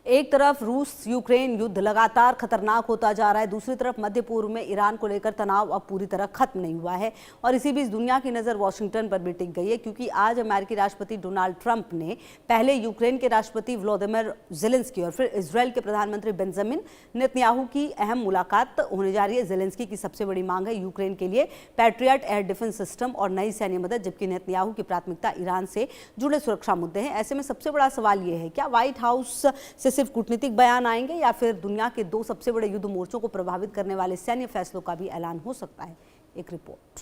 एक तरफ रूस यूक्रेन युद्ध लगातार खतरनाक होता जा रहा है, दूसरी तरफ मध्य पूर्व में ईरान को लेकर तनाव अब पूरी तरह खत्म नहीं हुआ है। और इसी बीच दुनिया की नज़र वॉशिंगटन पर भी टिक गई है, क्योंकि आज अमेरिकी राष्ट्रपति डोनाल्ड ट्रंप ने पहले यूक्रेन के राष्ट्रपति व्लादिमीर ज़ेलेंस्की और फिर इजरायल के प्रधानमंत्री बेंजामिन नेतन्याहू की अहम मुलाकात होने जा रही है। ज़ेलेंस्की की सबसे बड़ी मांग है यूक्रेन के लिए पैट्रियट एयर डिफेंस सिस्टम और नई सैन्य मदद, जबकि नेतन्याहू की प्राथमिकता ईरान से जुड़े सुरक्षा मुद्दे हैं। ऐसे में सबसे बड़ा सवाल यह है, क्या व्हाइट हाउस से सिर्फ कूटनीतिक बयान आएंगे या फिर दुनिया के दो सबसे बड़े युद्ध मोर्चों को प्रभावित करने वाले सैन्य फैसलों का भी ऐलान हो सकता है। एक रिपोर्ट।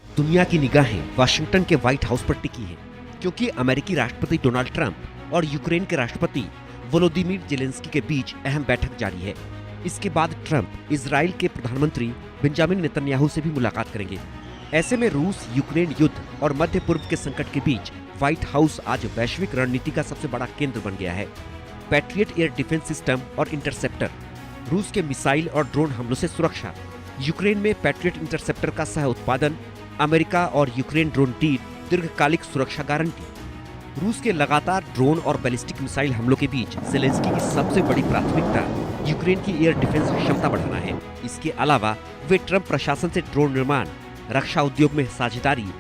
दुनिया की निगाहें वाशिंगटन के व्हाइट हाउस पर टिकी हैं, क्योंकि अमेरिकी राष्ट्रपति डोनाल्ड ट्रंप और यूक्रेन के राष्ट्रपति वोलोदिमीर ज़ेलेंस्की के बीच अहम बैठक जारी है। इसके बाद ट्रंप इजराइल के प्रधानमंत्री बेंजामिन नेतन्याहू से भी मुलाकात करेंगे। ऐसे में रूस यूक्रेन युद्ध और मध्य पूर्व के संकट के बीच व्हाइट हाउस आज वैश्विक रणनीति का सबसे बड़ा केंद्र बन गया है। पैट्रियट एयर डिफेंस सिस्टम और इंटरसेप्टर, रूस के मिसाइल और ड्रोन हमलों से सुरक्षा, यूक्रेन में पैट्रियट इंटरसेप्टर का सह उत्पादन, अमेरिका और यूक्रेन ड्रोन डील, दीर्घकालिक सुरक्षा गारंटी। रूस के लगातार ड्रोन और बैलिस्टिक मिसाइल हमलों के बीच ज़ेलेंस्की की सबसे बड़ी प्राथमिकता यूक्रेन की एयर डिफेंस क्षमता बढ़ाना है। इसके अलावा वे ट्रंप प्रशासन से ड्रोन निर्माण, रक्षा उद्योग में साझेदारी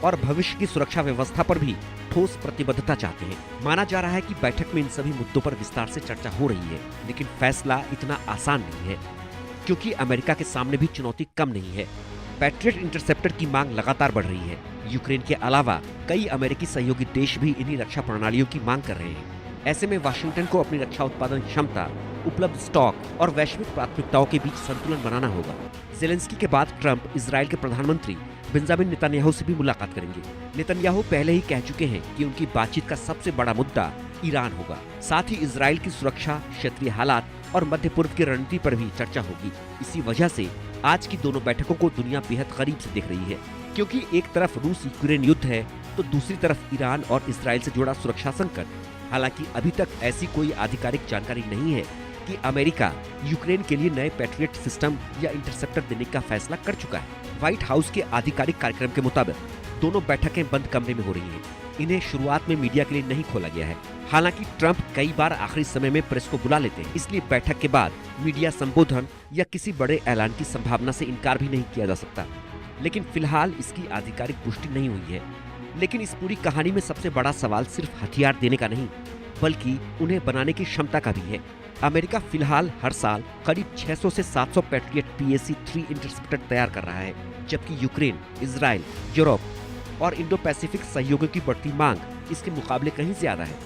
और भविष्य की सुरक्षा व्यवस्था पर भी ठोस प्रतिबद्धता चाहते हैं। माना जा रहा है कि बैठक में इन सभी मुद्दों पर विस्तार से चर्चा हो रही है, लेकिन फैसला इतना आसान नहीं है, क्योंकि अमेरिका के सामने भी चुनौती कम नहीं है। पैट्रियट इंटरसेप्टर की मांग लगातार बढ़ रही है। यूक्रेन के अलावा कई अमेरिकी सहयोगी देश भी इन्हीं रक्षा प्रणालियों की मांग कर रहे हैं। ऐसे में वाशिंगटन को अपनी रक्षा उत्पादन क्षमता, उपलब्ध स्टॉक और वैश्विक प्राथमिकताओं के बीच संतुलन बनाना होगा। ज़ेलेंस्की के बाद ट्रंप इजराइल के प्रधानमंत्री बेंजामिन नेतन्याहू से भी मुलाकात करेंगे। नेतन्याहू पहले ही कह चुके हैं कि उनकी बातचीत का सबसे बड़ा मुद्दा ईरान होगा। साथ ही इजराइल की सुरक्षा, क्षेत्रीय हालात और मध्य पूर्व की रणनीति पर भी चर्चा होगी। इसी वजह से आज की दोनों बैठकों को दुनिया बेहद करीब से देख रही है, क्योंकि एक तरफ रूस यूक्रेन युद्ध है तो दूसरी तरफ ईरान और इजराइल से जुड़ा सुरक्षा संकट। हालांकि अभी तक ऐसी कोई आधिकारिक जानकारी नहीं है कि अमेरिका यूक्रेन के लिए नए पैट्रियट सिस्टम या इंटरसेप्टर देने का फैसला कर चुका है। व्हाइट हाउस के आधिकारिक कार्यक्रम के मुताबिक दोनों बैठकें बंद कमरे में हो रही हैं। इन्हें शुरुआत में मीडिया के लिए नहीं खोला गया है। हालांकि ट्रंप कई बार आखिरी समय में प्रेस को बुला लेते हैं, इसलिए बैठक के बाद मीडिया संबोधन या किसी बड़े ऐलान की संभावना से इनकार भी नहीं किया जा सकता। लेकिन फिलहाल इसकी आधिकारिक पुष्टि नहीं हुई है। लेकिन इस पूरी कहानी में सबसे बड़ा सवाल सिर्फ हथियार देने का नहीं, बल्कि उन्हें बनाने की क्षमता का भी है। अमेरिका फिलहाल हर साल करीब 600 से 700 पैट्रियट PAC-3 इंटरसेप्टर तैयार कर रहा है, जबकि यूक्रेन, इजराइल, यूरोप और इंडो पैसिफिक सहयोगों की बढ़ती मांग इसके मुकाबले कहीं ज्यादा है।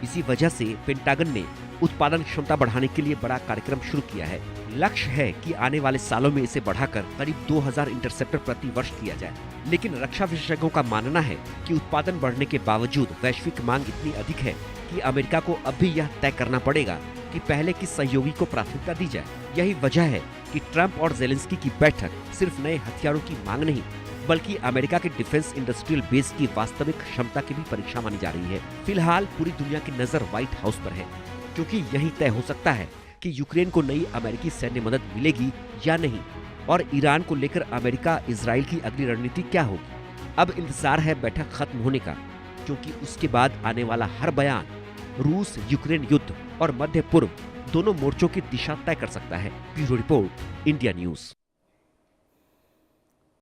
इसी वजह से पेंटागन ने उत्पादन क्षमता बढ़ाने के लिए बड़ा कार्यक्रम शुरू किया है। लक्ष्य है कि आने वाले सालों में इसे बढ़ाकर करीब 2000 इंटरसेप्टर प्रति वर्ष किया जाए। लेकिन रक्षा विशेषज्ञों का मानना है कि उत्पादन बढ़ने के बावजूद वैश्विक मांग इतनी अधिक है कि अमेरिका को अब भी यह तय करना पड़ेगा कि पहले किस सहयोगी को प्राथमिकता दी जाए। यही वजह है कि ट्रंप और ज़ेलेंस्की की बैठक सिर्फ नए हथियारों की मांग नहीं, बल्कि अमेरिका के डिफेंस इंडस्ट्रियल बेस की वास्तविक क्षमता की भी परीक्षा मानी जा रही है। फिलहाल पूरी दुनिया की नजर व्हाइट हाउस पर है, क्योंकि यही तय हो सकता है कि यूक्रेन को नई अमेरिकी सैन्य मदद मिलेगी या नहीं, और ईरान को लेकर अमेरिका इजराइल की अगली रणनीति क्या होगी। अब इंतजार है बैठक खत्म होने का, क्योंकि उसके बाद आने वाला हर बयान रूस यूक्रेन युद्ध और मध्य पूर्व दोनों मोर्चों की दिशा तय कर सकता है। Bureau report, India news.